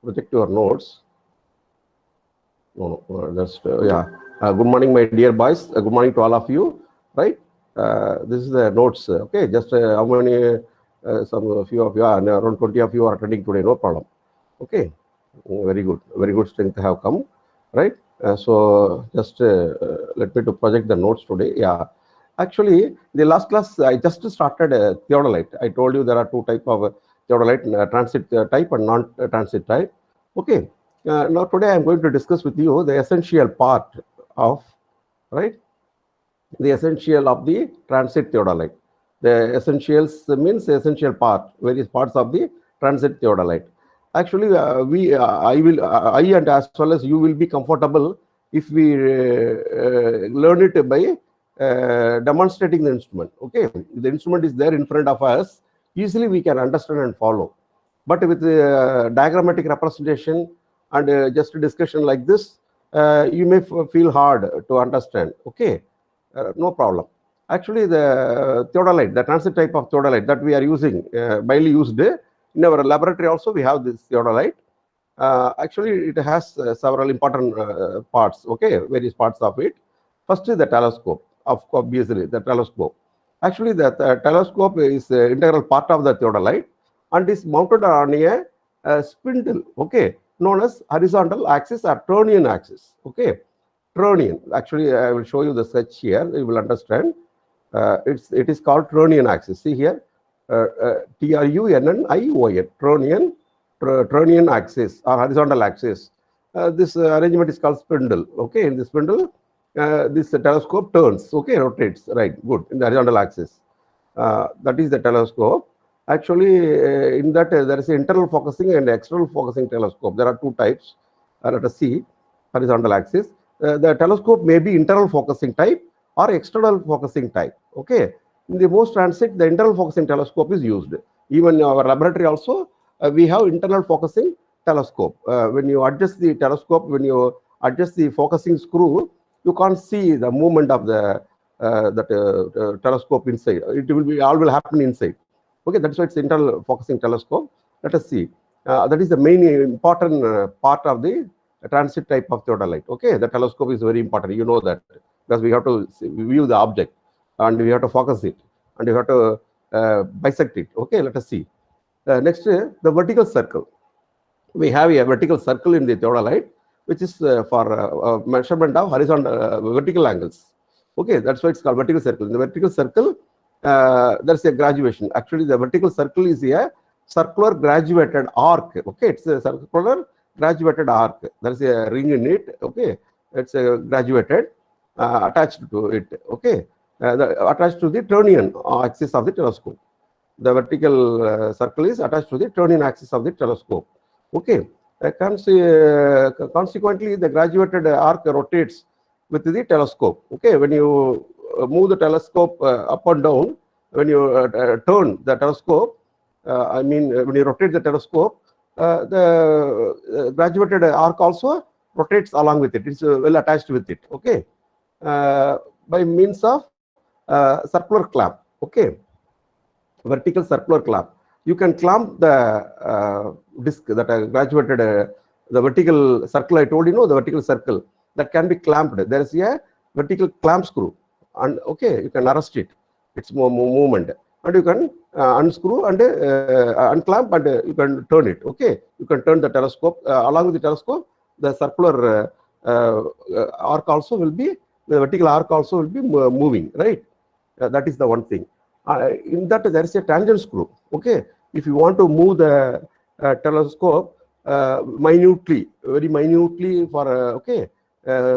project your notes. No, just yeah. Good morning, my dear boys. Good morning to all of you. Right. This is the notes. Okay. Just how many? Some few of you are around 20 of you are attending today. No problem. Okay. Very good. Very good strength have come. Right. So just let me to project the notes today. Yeah. Actually, the last class I just started theodolite. I told you there are two type of theodolite: transit type and non-transit type. Okay. Now today I am going to discuss with you the essential part of, right, the essential of the transit theodolite. The essentials means the essential part, various parts of the transit theodolite. Actually, I and as well as you will be comfortable if we learn it by demonstrating the instrument. Okay, the instrument is there in front of us. Easily we can understand and follow. But with diagrammatic representation and just a discussion like this, you may feel hard to understand. Okay, no problem. Actually, the theodolite, the transit type of theodolite that we are using, widely used in our laboratory also, we have this theodolite. Actually, it has several important parts, okay, various parts of it. First is the telescope, obviously, the telescope. Actually, the telescope is an integral part of the theodolite and is mounted on a spindle, okay, known as horizontal axis or Turnian axis, okay. Turnian. Actually, I will show you the sketch here. You will understand. It is called Turnian axis. See here, Trunnion, Turnian axis or horizontal axis. This arrangement is called spindle. Okay, in the spindle, this telescope turns. Okay, rotates. Right, good. In the horizontal axis, that is the telescope. Actually, in that there is internal focusing and external focusing telescope. There are two types. Let us see, horizontal axis. The telescope may be internal focusing type or external focusing type. Okay, in the most transit, the internal focusing telescope is used. Even in our laboratory also, we have internal focusing telescope. When you adjust the telescope, when you adjust the focusing screw, you can't see the movement of the telescope inside. It will be all will happen inside. Okay, that's why it's internal focusing telescope. Let us see. That is the main important part of the transit type of theodolite. Okay, the telescope is very important. You know that because we have to view the object and we have to focus it and we have to bisect it. Okay, let us see. Next, the vertical circle. We have a vertical circle in the theodolite, which is for measurement of horizontal vertical angles. Okay, that's why it's called vertical circle. In the vertical circle, there's a graduation. Actually, the vertical circle is a circular graduated arc. Okay, it's a circular graduated arc. There's a ring in it. Okay, it's graduated, attached to it. Okay, attached to the Turnian axis of the telescope. The vertical circle is attached to the Turnian axis of the telescope. Okay, consequently, the graduated arc rotates with the telescope. Okay, when you move the telescope up and down, when you turn the telescope, when you rotate the telescope, the graduated arc also rotates along with it. It's well attached with it. Okay, by means of circular clamp. Okay, vertical circular clamp. You can clamp the disc that graduated the vertical circle. I told you, the vertical circle that can be clamped. There is a vertical clamp screw, and okay, you can arrest it. It's more movement, and you can unscrew and unclamp, and you can turn it. Okay, you can turn the telescope along with the telescope. The circular arc also will be, the vertical arc also will be moving. Right, that is the one thing. In that there is a tangent screw. Okay, if you want to move the telescope minutely, very minutely for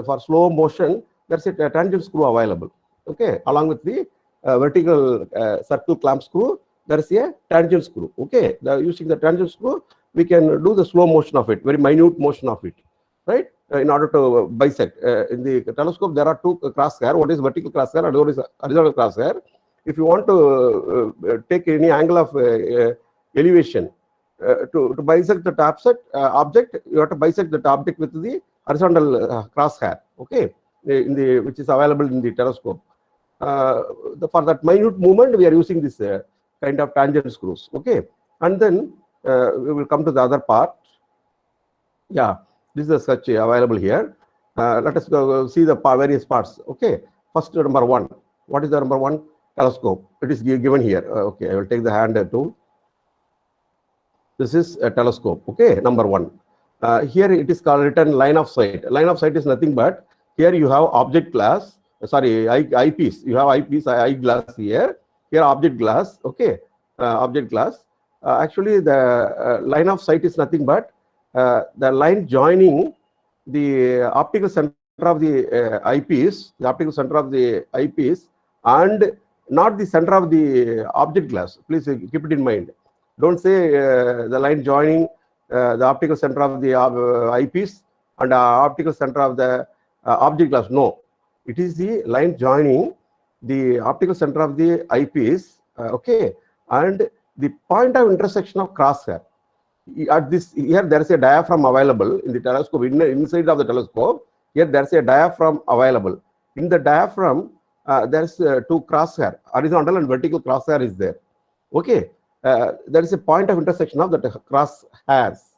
for slow motion, there's a tangent screw available. Okay, along with the vertical circle clamp screw, there is a tangent screw. Okay, using the tangent screw, we can do the slow motion of it, very minute motion of it, right? In order to bisect. In the telescope, there are two crosshair. One is vertical crosshair and one is horizontal crosshair. If you want to take any angle of elevation to bisect the object, you have to bisect the object with the horizontal crosshair. Okay, which is available in the telescope. For that minute movement, we are using this kind of tangent screws. Okay, and then we will come to the other part. Yeah, this is the sketch available here. Let us go see the various parts. Okay, first number one. What is the number one? Telescope. It is given here. Okay, I will take the hand tool. This is a telescope. Okay, number one. Here it is called written line of sight. Line of sight is nothing but here you have object glass. Sorry, eyepiece. You have eyepiece, eyeglass here. Here object glass. Okay, object glass. Actually, the line of sight is nothing but the line joining the optical center of the eyepiece, the optical center of the eyepiece, and not the center of the object glass. Please keep it in mind. Don't say the line joining the optical center of the eyepiece and optical center of the object glass. No, it is the line joining the optical center of the eyepiece, okay, and the point of intersection of crosshair. At this here there is a diaphragm available in the telescope, inside of the telescope. Here there is a diaphragm available. In the diaphragm there is two crosshair, horizontal and vertical crosshair is there. Okay, there is a point of intersection of the crosshairs,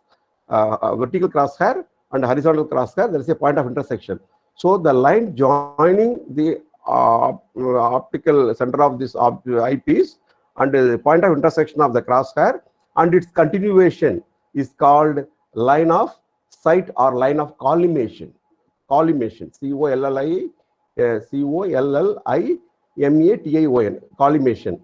vertical crosshair and horizontal crosshair. There is a point of intersection. So the line joining the optical center of this eyepiece and the point of intersection of the crosshair and its continuation is called line of sight or line of collimation. Collimation. C-O-L-L-I-M-A-T-I-O-N. Collimation.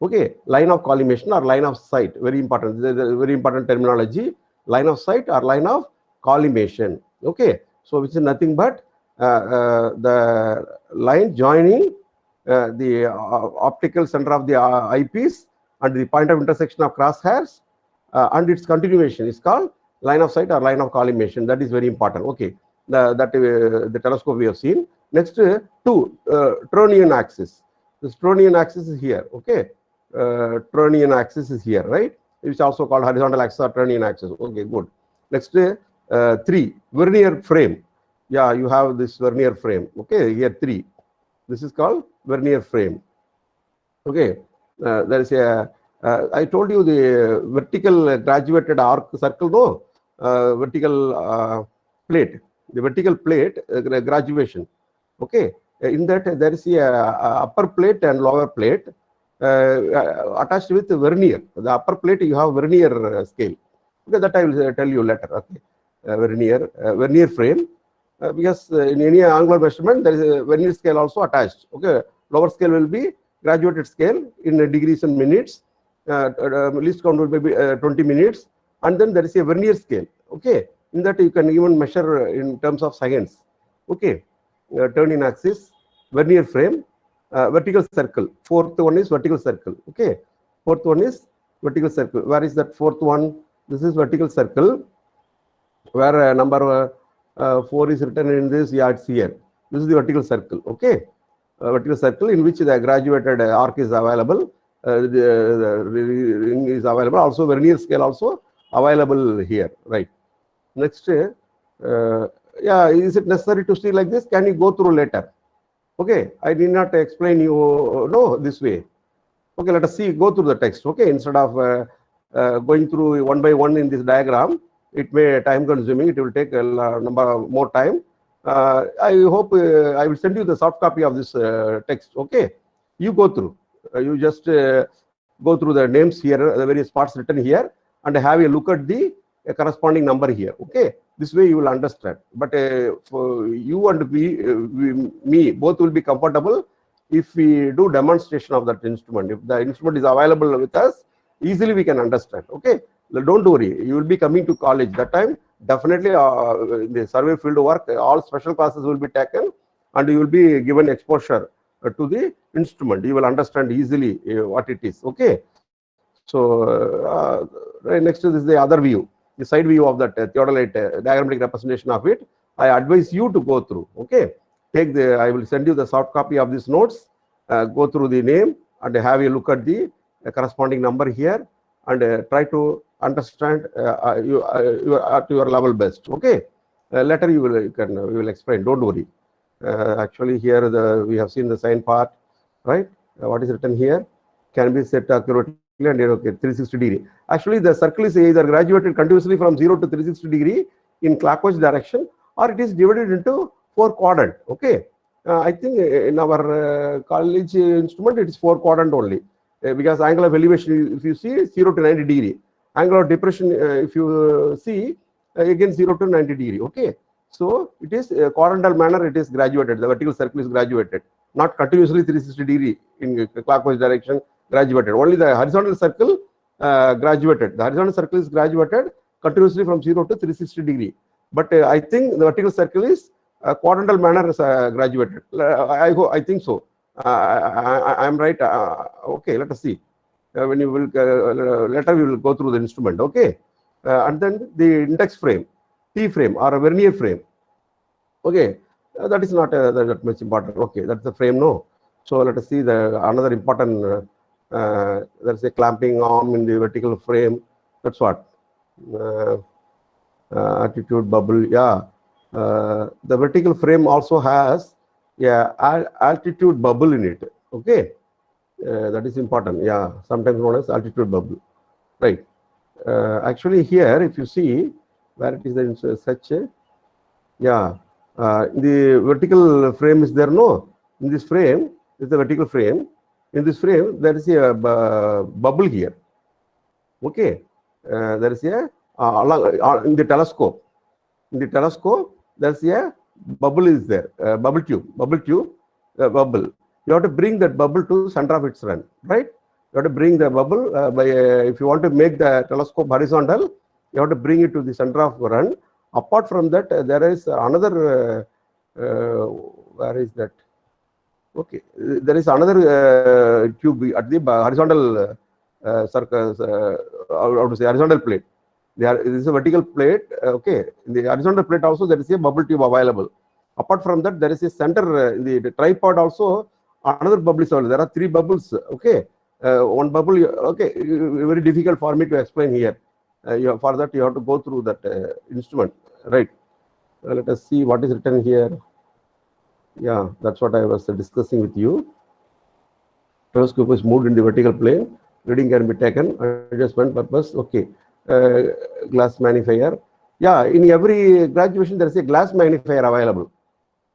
Okay, line of collimation or line of sight. Very important. This is a very important terminology. Line of sight or line of collimation. Okay, so which is nothing but the line joining the optical center of the eyepiece and the point of intersection of crosshairs and its continuation is called line of sight or line of collimation. That is very important. Okay, the telescope we have seen. Next, two, Tronian axis. This Tronian axis is here. Okay, Tronian axis is here, right? It's also called horizontal axis or Tronian axis. Okay, good. Next, three, vernier frame. Yeah, you have this vernier frame. Okay, here three. This is called vernier frame. Okay, there is a. I told you the vertical graduated arc circle, no? Vertical plate. The vertical plate graduation. Okay, in that there is a upper plate and lower plate attached with vernier. The upper plate you have vernier scale. Okay, that I will tell you later. Okay, vernier frame. Because in any angular measurement there is a vernier scale also attached. Okay, lower scale will be graduated scale in degrees and minutes. Least count will be 20 minutes, and then there is a vernier scale. Okay, in that you can even measure in terms of seconds. Okay, turning axis, vernier frame, vertical circle. Fourth one is vertical circle. Okay, fourth one is vertical circle. Where is that fourth one? This is vertical circle, where number 4 is written in this. Yeah, it's here. This is the vertical circle. Okay, vertical circle in which the graduated arc is available. The ring is available. Also, vernier scale also available here. Right. Next, yeah, is it necessary to see like this? Can you go through later? Okay, I did not explain you no this way. Okay, let us see. Go through the text. Okay, instead of going through one by one in this diagram, it may time consuming. It will take a number more time. I hope I will send you the soft copy of this text. Okay, you go through. You just go through the names here, the various parts written here, and have a look at the corresponding number here. Okay, this way you will understand. But for you and me, both will be comfortable if we do demonstration of that instrument. If the instrument is available with us, easily we can understand. Okay, don't worry. You will be coming to college that time. Definitely, the survey field work, all special classes will be taken, and you will be given exposure to the instrument. You will understand easily what it is. Okay, so right next to this is the other view, the side view of that theodolite diagrammatic representation of it. I advise you to go through. Okay, I will send you the soft copy of these notes. Go through the name and have a look at the corresponding number here, and try to understand you at your level best. Okay, later we will explain. Don't worry. Actually, here we have seen the sign part, right? What is written here can be set accurately and okay, 360 degree. Actually, the circle is either graduated continuously from 0 to 360 degree. in clockwise direction, or it is divided into 4 quadrant. Okay, I think in our college instrument it is 4 quadrant only, because angle of elevation, if you see, 0 to 90 degree. Angle of depression, if you see, again 0 to 90 degree. Okay, so it is quadrantal manner. It is graduated. The vertical circle is graduated, not continuously 360 degree in clockwise direction. Graduated. Only the horizontal circle graduated. The horizontal circle is graduated continuously from 0 to 360 degree. But I think the vertical circle is quadrantal manner is graduated. I think so. I am right. Okay, let us see. When you will later we will go through the instrument. Okay, and then the index frame, T frame or a vernier frame. Okay, that is not that much important. Okay, that's the frame. No. So let us see the another important. There's a clamping arm in the vertical frame. That's what attitude bubble. Yeah, the vertical frame also has altitude bubble in it. Okay, that is important. Yeah, sometimes known as altitude bubble. Right. Actually, here if you see where it is in such a the vertical frame is there. No, in this frame is the vertical frame. In this frame, there is a bubble here. Okay, there is a in the telescope. In the telescope, there is a bubble is there. Bubble tube, bubble. You have to bring that bubble to center of its run, right? You have to bring the bubble by. If you want to make the telescope horizontal, you have to bring it to the center of run. Apart from that, there is another. Where is that? Okay, there is another tube at the horizontal circle. How to say horizontal plate? This is a vertical plate. Okay, in the horizontal plate also there is a bubble tube available. Apart from that, there is a center in the tripod also. Another bubble is available. There are 3 bubbles. Okay, one bubble. Okay, very difficult for me to explain here. For that, you have to go through that instrument, right? Let us see what is written here. Yeah, that's what I was discussing with you. Telescope is moved in the vertical plane. Reading can be taken. Adjustment purpose. Okay. Glass magnifier. Yeah, in every graduation there is a glass magnifier available.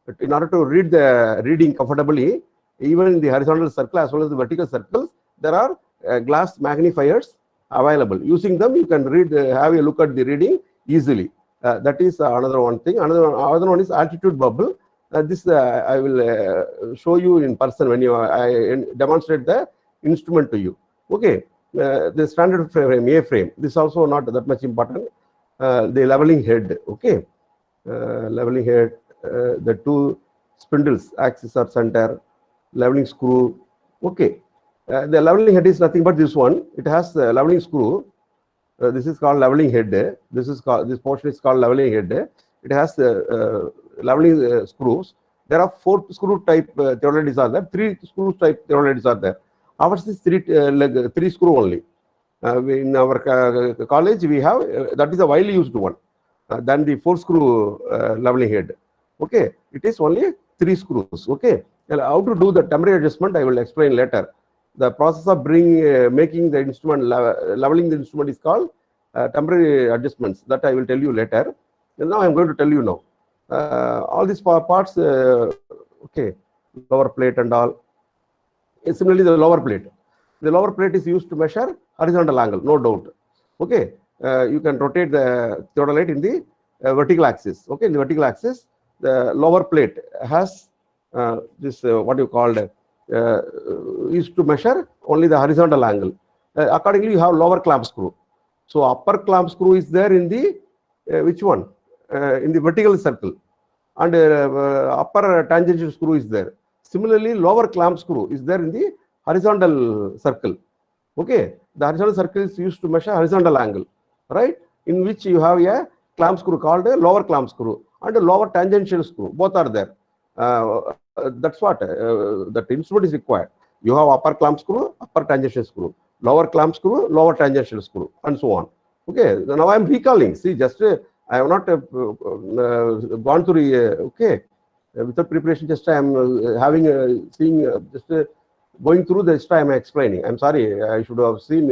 But in order to read the reading comfortably, even in the horizontal circle as well as the vertical circles, there are glass magnifiers available. Using them, you can read, have a look at the reading easily. That is another one thing. Another one is altitude bubble. This I will show you in person when I demonstrate the instrument to you. Okay, the standard frame, A frame. This is also not that much important. The leveling head. Okay, leveling head. The 2 spindles, axis or center, leveling screw. Okay, the leveling head is nothing but this one. It has the leveling screw. This is called leveling head. This portion is called leveling head. It has the leveling screws. There are 4 screw type theodolites are there. 3 screw type theodolites are there. Ours is 3 screw only. In our college, we have that is a widely used one. Than the 4 screw leveling head. Okay, it is only 3 screws. Okay, and how to do the temporary adjustment I will explain later. The process of making the instrument leveling the instrument is called temporary adjustments. That I will tell you later. And now I am going to tell you now. All these parts. Okay, lower plate and all. Similarly, the lower plate. The lower plate is used to measure horizontal angle, no doubt. Okay, you can rotate the theodolite in the vertical axis. Okay, in the vertical axis, the lower plate has this what you call is to measure only the horizontal angle. Accordingly, you have lower clamp screw. So upper clamp screw is there in the which one? In the vertical circle, and upper tangential screw is there. Similarly, lower clamp screw is there in the horizontal circle. Okay, the horizontal circle is used to measure horizontal angle, right? In which you have a clamp screw called a lower clamp screw and a lower tangential screw. Both are there. That's what that instrument is required. You have upper clamp screw, upper tangential screw, lower clamp screw, lower tangential screw, and so on. Okay, now I am recalling. See, just I have not gone through. Okay, without preparation, just I am having seeing just going through this. I am explaining. I'm sorry. I should have seen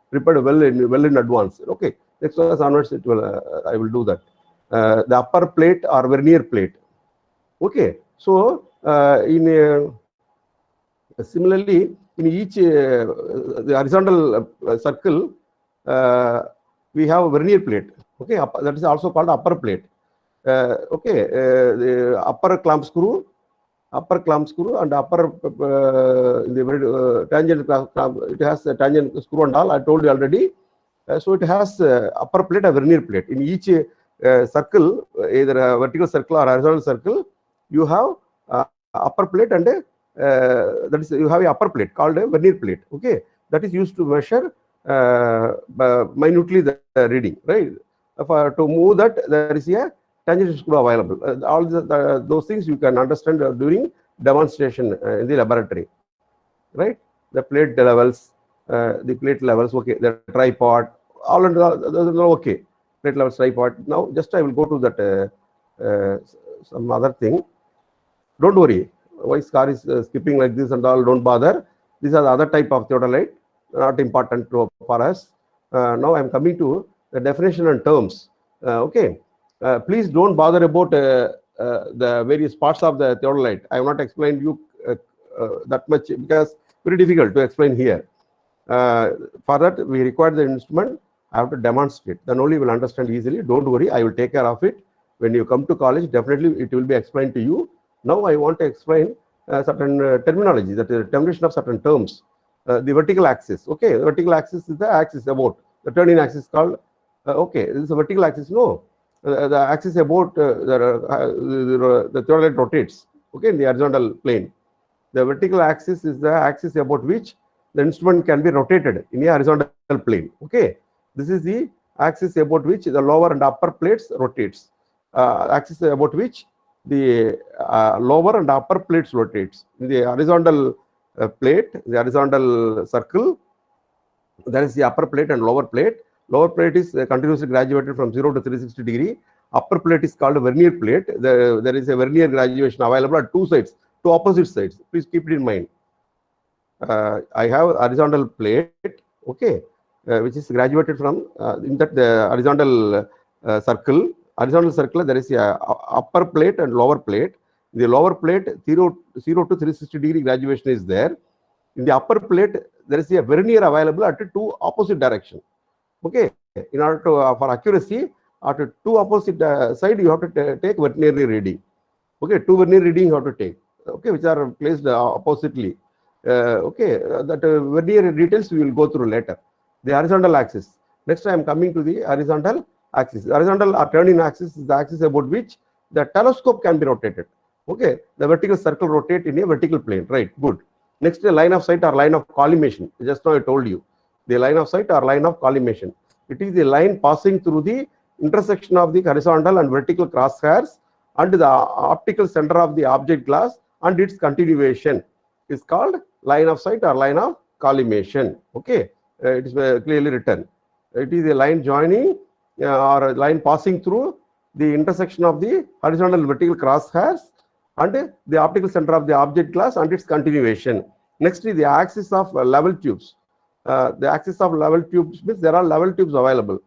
prepared well in advance. Okay, next class onwards, I will do that. the upper plate or vernier plate. Okay, so similarly, in each the horizontal circle, we have a vernier plate. Okay, that is also called upper plate. The upper clamp screw, and upper the tangent clamp, it has a tangent screw and all. I told you already. So it has upper plate and vernier plate. In each circle, either a vertical circle or horizontal circle, you have upper plate and that is, you have a upper plate called a vernier plate. Okay, that is used to measure minutely the reading. Right. To move that, there is a tangent screw available. All those things you can understand during demonstration in the laboratory. Right. The plate levels, okay. The tripod, all and all, okay. Plate levels, tripod. Now, just I will go to that some other thing. Don't worry. Why car is skipping like this and all? Don't bother. These are the other type of theodolite. Not important for us. Now I am coming to the definition and terms. Okay. Please don't bother about the various parts of the theodolite. I have not explained you that much because very difficult to explain here. For that, we require the instrument. I have to demonstrate. Then only you will understand easily. Don't worry. I will take care of it. When you come to college, definitely it will be explained to you. Now I want to explain certain terminology, that is termination of certain terms. The vertical axis. Okay, the vertical axis is the axis about. The turning axis called. Okay, this is a vertical axis. No, the axis about the theodolite rotates. Okay, in the horizontal plane. The vertical axis is the axis about which the instrument can be rotated in a horizontal plane. Okay, this is the axis about which the lower and upper plates rotates. Axis about which the lower and upper plates rotates. In the horizontal plate, the horizontal circle, there is the upper plate and lower plate. Lower plate is continuously graduated from 0 to 360 degree. Upper plate is called a vernier plate. There is a vernier graduation available at two sides, two opposite sides. Please keep it in mind. I have horizontal plate, okay, which is graduated from in that horizontal circle. Horizontal circle, there is a upper plate and lower plate. In the lower plate, 0 to 360 degree graduation is there. In the upper plate, there is a vernier available at two opposite direction. Okay, in order to for accuracy, at two opposite side, you have to take vernier reading. Okay, two vernier reading you have to take. Okay, which are placed oppositely. That vernier details we will go through later. The horizontal axis. Next, I am coming to the horizontal axis. The horizontal or turning axis is the axis about which the telescope can be rotated. Okay, the vertical circle rotate in a vertical plane. Right, good. Next, the line of sight or line of collimation. Just now I told you. The line of sight or line of collimation. It is the line passing through the intersection of the horizontal and vertical crosshairs and the optical center of the object glass and its continuation is called line of sight or line of collimation. Okay, it is clearly written. It is a line joining or a line passing through the intersection of the horizontal and vertical crosshairs and the optical center of the object glass and its continuation. Next is the axis of level tubes. The axis of level tubes means there are level tubes available.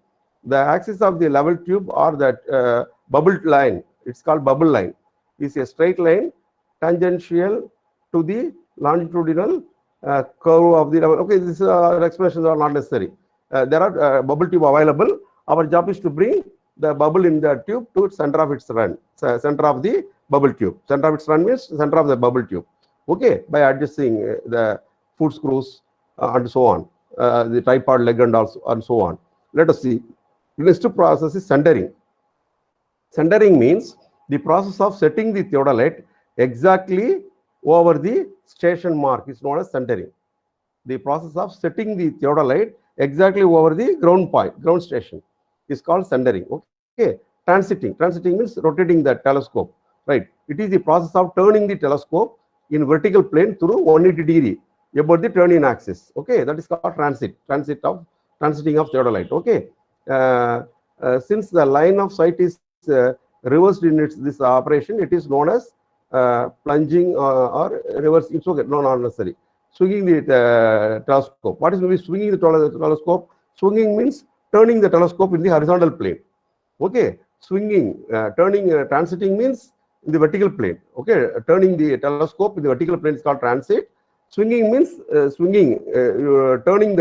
The axis of the level tube or that bubbled line, it's called bubble line, is a straight line tangential to the longitudinal curve of the level. Okay, these expressions are not necessary. There are bubble tube available. Our job is to bring the bubble in the tube to its center of its run, center of the bubble tube. Center of its run means center of the bubble tube. Okay, by adjusting the foot screws and so on, the tripod leg and also and so on. Let us see. The next process is centering. Centering means the process of setting the theodolite exactly over the station mark is known as centering. The process of setting the theodolite exactly over the ground station is called centering. Okay, transiting. Transiting means rotating the telescope. Right. It is the process of turning the telescope in vertical plane through 180 degree about the turning axis. Okay, that is called transiting of theodolite. Okay, since the line of sight is reversed in this operation, it is known as plunging or reverse. It's okay, no, not necessary. Swinging the telescope. What is going to be swinging the telescope? Swinging means turning the telescope in the horizontal plane. Okay, swinging, turning, transiting means in the vertical plane. Okay, turning the telescope in the vertical plane is called transit. Swinging means turning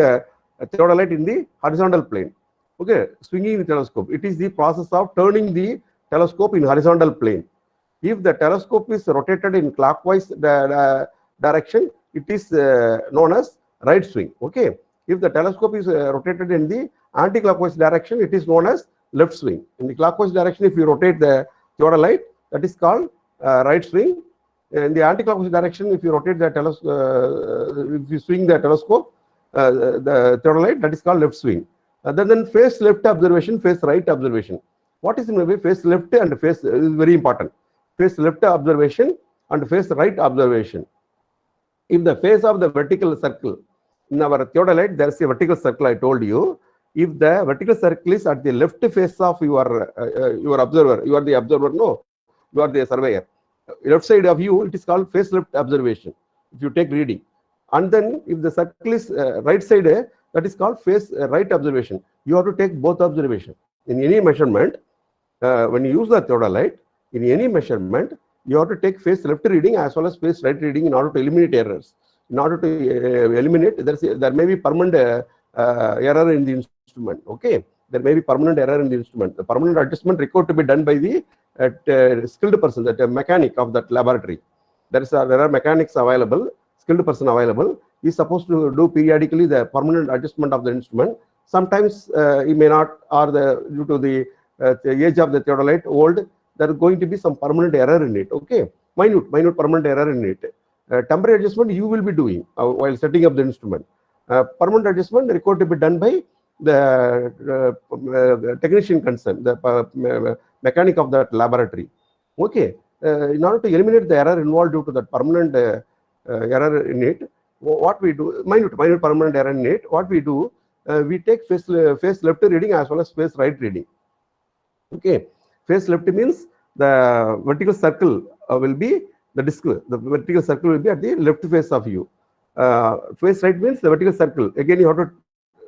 the theodolite in the horizontal plane. Okay, swinging the telescope. It is the process of turning the telescope in horizontal plane. If the telescope is rotated in clockwise direction, it is known as right swing. Okay, if the telescope is rotated in the anti-clockwise direction, it is known as left swing. In the clockwise direction, if you rotate the theodolite, that is called right swing. In the anti-clockwise direction, if you rotate the if you swing the telescope, the theodolite, that is called left swing. Then face left observation, face right observation. What is in the way? Face left and face is very important. Face left observation and face right observation. If the face of the vertical circle in our theodolite, there is a vertical circle I told you. If the vertical circle is at the left face of your observer, you are the observer, no, you are the surveyor. Left side of you, it is called face left observation. If you take reading, and then if the circle is right side, that is called face right observation. You have to take both observation. In any measurement, when you use the theodolite, in any measurement, you have to take face left reading as well as face right reading in order to eliminate errors. In order to eliminate, there may be permanent error in the instrument. Okay, there may be permanent error in the instrument. The permanent adjustment required to be done by the skilled person, that mechanic of that laboratory. There are mechanics available, skilled person available. He is supposed to do periodically the permanent adjustment of the instrument. Sometimes he may not, or due to the age of the theodolite old, there is going to be some permanent error in it. Okay, minute permanent error in it. Temporary adjustment you will be doing while setting up the instrument. Permanent adjustment required to be done by the technician concerned, the mechanic of that laboratory. Okay, in order to eliminate the error involved due to that permanent error in it, what we do, minute permanent error in it, what we do, we take face left reading as well as face right reading. Okay, face left means the vertical circle will be the disc. The vertical circle will be at the left face of you. Face right means the vertical circle. Again, you have to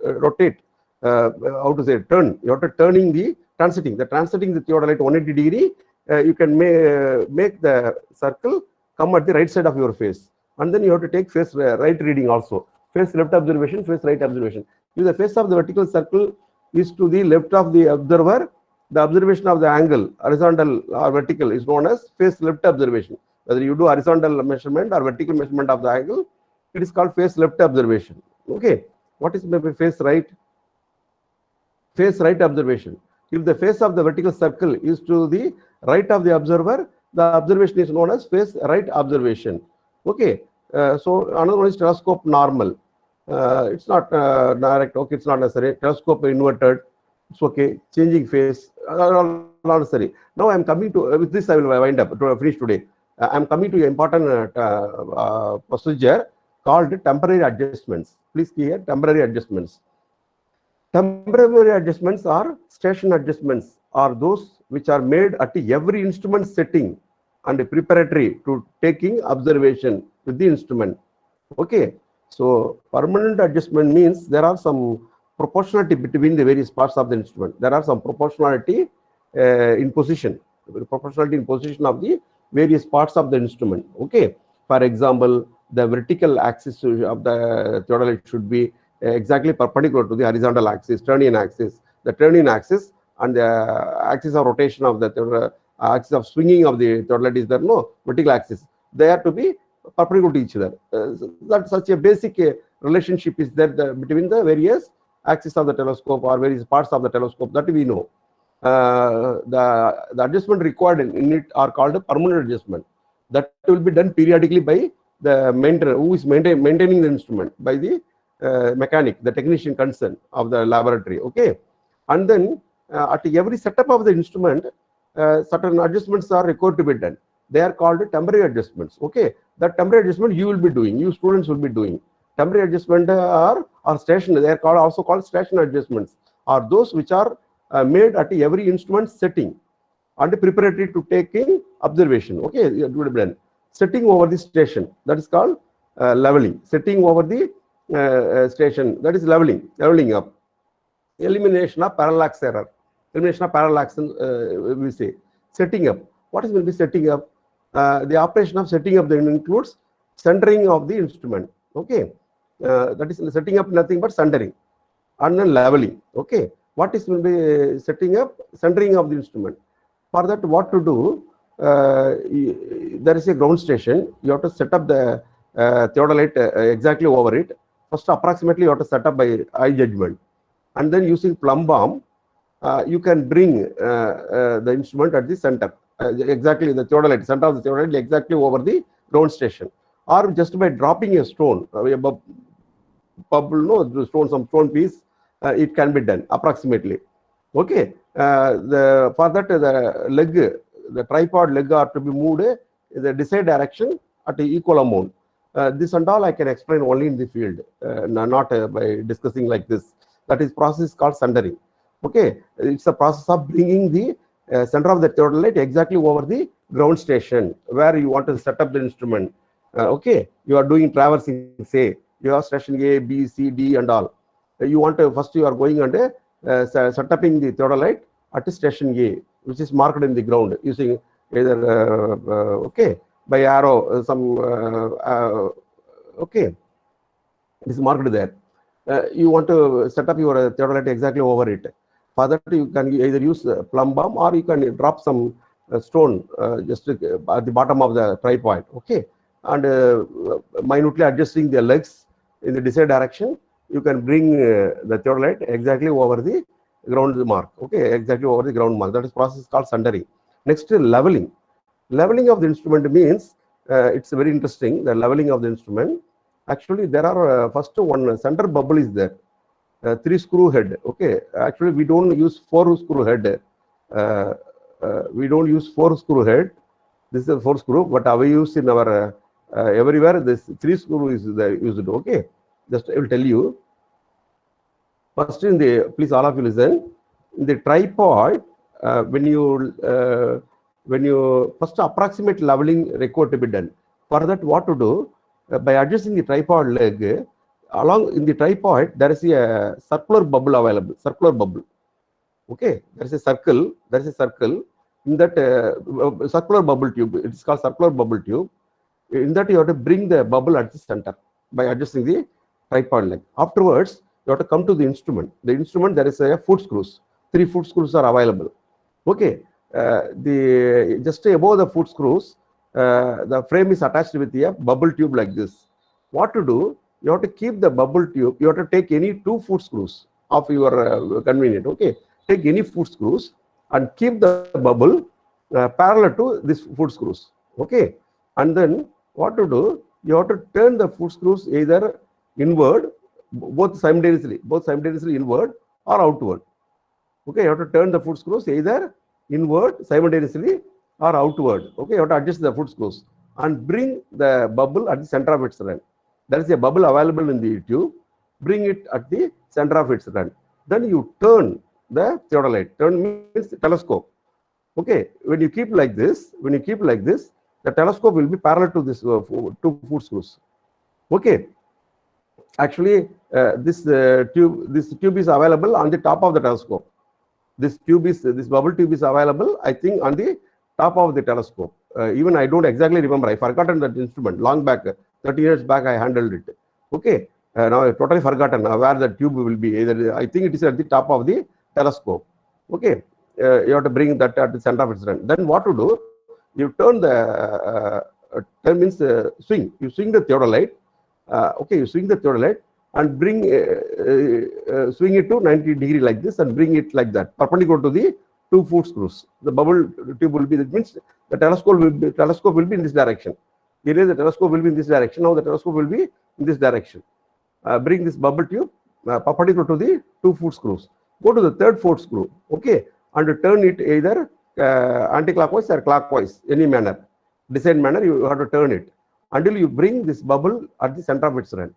rotate. How to say, turn. You have to turning the transiting. The transiting the theodolite 180 degree. You can make the circle come at the right side of your face, and then you have to take face right reading also. Face left observation, face right observation. If the face of the vertical circle is to the left of the observer, the observation of the angle, horizontal or vertical, is known as face left observation. Whether you do horizontal measurement or vertical measurement of the angle, it is called face left observation. Okay, what is maybe face right? Face right observation. If the face of the vertical circle is to the right of the observer, the observation is known as face right observation. Okay, so another one is telescope normal. It's not direct. Okay, it's not necessary. Telescope inverted. It's okay. Changing face. Not necessary. Now I am coming to, with this I will wind up to finish today. I am coming to an important procedure called temporary adjustments. Please hear temporary adjustments. Temporary adjustments or station adjustments are those which are made at every instrument setting and preparatory to taking observation with the instrument. Okay, so permanent adjustment means there are some proportionality between the various parts of the instrument. There are some proportionality in position, proportionality in position of the various parts of the instrument. Okay, for example, the vertical axis of the theodolite should be exactly perpendicular to the horizontal axis, Turnian axis. The Turnian axis and the axis of rotation of the axis of swinging of the theodolite is there, no, vertical axis. They have to be perpendicular to each other. That such a basic relationship is there between the various axis of the telescope or various parts of the telescope, that we know. The adjustment required in it are called a permanent adjustment. That will be done periodically by the maintainer who is maintaining the instrument, by the mechanic, the technician concerned of the laboratory. Okay, and then at every setup of the instrument, certain adjustments are required to be done. They are called temporary adjustments. Okay, that temporary adjustment you will be doing, you students will be doing. Temporary adjustment or station, they are also called station adjustments, are those which are made at every instrument setting and preparatory to taking observation. Okay, it would be done. Setting over the station, that is called leveling. Setting over the station, that is leveling up. Elimination of parallax error. elimination of parallax, we say. Setting up. What is will be setting up? The operation of setting up then includes centering of the instrument. Okay, that is setting up nothing but centering and then leveling. Okay, what is will be setting up? Centering of the instrument. For that, what to do? There is a ground station. You have to set up the theodolite exactly over it. First, approximately you have to set up by eye judgment, and then using plumb bomb, you can bring the instrument at the center, exactly the theodolite, center of the theodolite, exactly over the ground station, or just by dropping a stone, some stone piece, it can be done approximately. Okay, for that the leg, the tripod leg are to be moved in the desired direction at the equal amount. This and all I can explain only in the field, not by discussing like this. That is process called centering. Okay, it's a process of bringing the center of the theodolite exactly over the ground station where you want to set up the instrument. Okay, you are doing traversing, say you have station A, B, C, D and all. You want to first you are going and setting the theodolite at station A, which is marked in the ground using either okay, by arrow, some okay, it is marked there. You want to set up your theodolite exactly over it. For that, you can either use plumb bomb or you can drop some stone just at the bottom of the tripod. Okay, and minutely adjusting the legs in the desired direction, you can bring the theodolite exactly over the ground mark. Okay, exactly over the ground mark. That is process called centering. Next, leveling. Leveling of the instrument means it's very interesting. The leveling of the instrument. Actually, there are first one center bubble is there. 3 screw head. Okay, actually we don't use 4 screw head. We don't use 4 screw head. This is a 4 screw, but we use in our everywhere this 3 screw is used. Okay, just I will tell you. First, in the please all of you listen. In the tripod, when you first approximate leveling required to be done. For that, what to do? By adjusting the tripod leg, along in the tripod, there is a circular bubble available. Circular bubble. Okay, there is a circle. There is a circle in that circular bubble tube. It is called circular bubble tube. In that, you have to bring the bubble at the center by adjusting the tripod leg. Afterwards, you have to come to the instrument. The instrument, there is a foot screws. 3 foot screws are available. Okay, the just above the foot screws, the frame is attached with a bubble tube like this. What to do? You have to keep the bubble tube. You have to take any 2 foot screws of your convenient. Okay, take any foot screws and keep the bubble parallel to this foot screws. Okay, and then what to do? You have to turn the foot screws either inward, both simultaneously inward or outward. Okay, you have to turn the foot screws either inward simultaneously or outward. Okay, you have to adjust the foot screws and bring the bubble at the center of its run. There is a bubble available in the tube. Bring it at the center of its run. Then you turn the theodolite. Turn means telescope. Okay, when you keep like this, the telescope will be parallel to this 2 foot screws. Okay, actually this tube is available on the top of the telescope. This bubble tube is available, I think, on the top of the telescope. Even I don't exactly remember. I forgotten that instrument long back. 30 years back, I handled it. Okay, now I totally forgotten where the tube will be. Either I think it is at the top of the telescope. Okay, you have to bring that at the center of its run. Then what to do? You turn the turn means swing. You swing the theodolite. Okay, you swing the theodolite and bring swing it to 90 degree like this and bring it like that, perpendicular to the 2 foot screws. The bubble tube will be, that means the telescope will be in this direction. Here the telescope will be in this direction. Now the telescope will be in this direction. Bring this bubble tube perpendicular to the 2 foot screws. Go to the 3rd foot screw. Okay, and turn it either anti-clockwise or clockwise, any manner, desired manner. You have to turn it until you bring this bubble at the center of its run.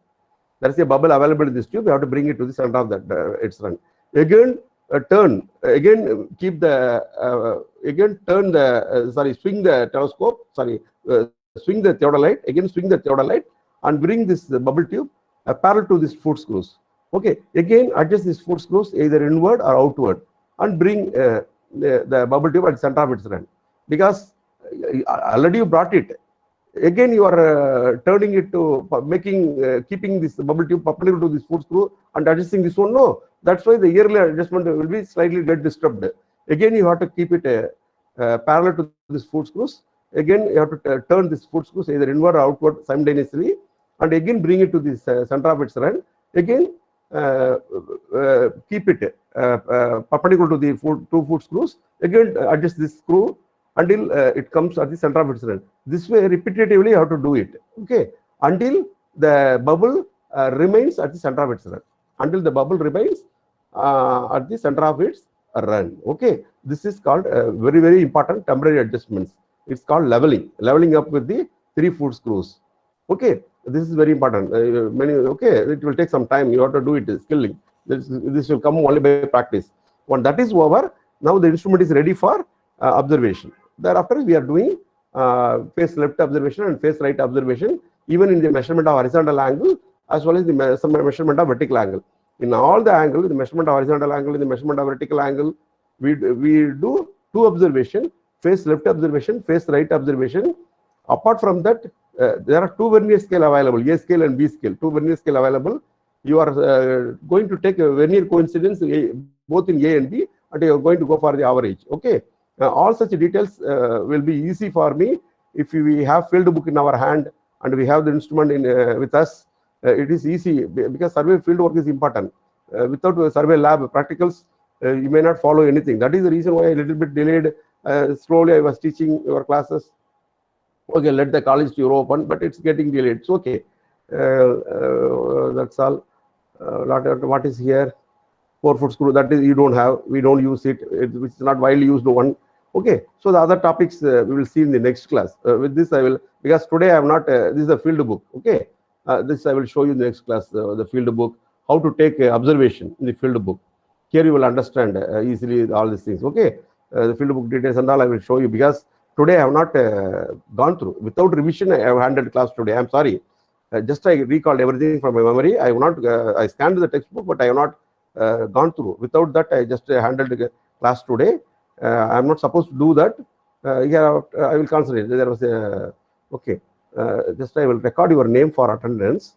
There is a bubble available in this tube. You have to bring it to the center of that its run. Again, turn. Again, keep the. Again, turn the. Swing the telescope. Swing the theodolite. Again, swing the theodolite and bring this bubble tube parallel to this foot screws. Okay. Again, adjust these foot screws either inward or outward. and bring the bubble tube at the center of its run. Because already you brought it. Again, you are turning it to keeping this bubble tube perpendicular to this foot screw and adjusting this one. No, that's why the yearly adjustment will be slightly get disturbed. Again, you have to keep it parallel to this foot screws. Again, you have to turn this foot screws either inward or outward simultaneously, and again bring it to this center of its run. Again, keep it perpendicular to the two foot screws. Again, adjust this screw until it comes at the center of its run. This way, repetitively, you have to do it. Okay, until the bubble remains at the center of its run. Until the bubble remains at the center of its run. Okay, this is called very, very important temporary adjustments. It's called leveling up with the 3 foot screws. Okay, this is very important. It will take some time. You have to do it, skilling. This will come only by practice. When that is over, now the instrument is ready for observation. Thereafter, we are doing face left observation and face right observation, even in the measurement of horizontal angle as well as the measurement of vertical angle. In all the angle, the measurement of horizontal angle, in the measurement of vertical angle, we do 2 observation, face left observation, face right observation. Apart from that, there are 2 vernier scale available, A scale and B scale, 2 vernier scale available. You are going to take a vernier coincidence both in A and B, and you are going to go for the average. Okay. All such details will be easy for me if we have field book in our hand and we have the instrument with us. It is easy because survey field work is important. Without a survey lab practicals, you may not follow anything. That is the reason why a little bit delayed. Slowly I was teaching your classes. Okay, let the college tour open, but it's getting delayed. It's okay. That's all. What is here? 4 foot screw, that is you don't have. We don't use it. Which is not widely used one. Okay, so the other topics we will see in the next class. With this I will, because today I am not, this is the field book. Okay, this I will show you in the next class, the field book, how to take observation in the field book. Here you will understand easily all these things. Okay, the field book details and all I will show you, because today I have not gone through. Without revision, I have handled class today. I'm sorry. Just I recalled everything from my memory. I have not, I scanned the textbook, but I have not gone through. Without that, I just handled the class today. I am not supposed to do that. Here I will concentrate. There was a, okay. Just I will record your name for attendance.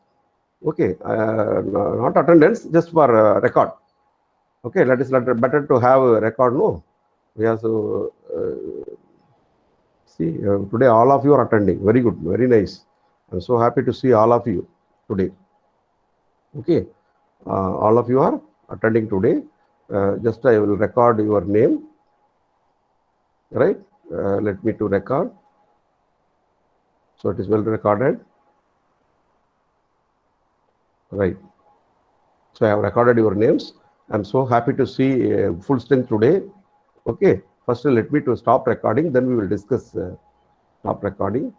Okay, not attendance, just for record. Okay, that is better to have a record. No, we have to see today all of you are attending. Very good, very nice. I'm so happy to see all of you today. Okay, all of you are attending today. Just I will record your name. Right? Let me to record. So it is well recorded. Right. So I have recorded your names. I'm so happy to see full strength today. Okay. First, let me to stop recording. Then we will discuss. Stop recording.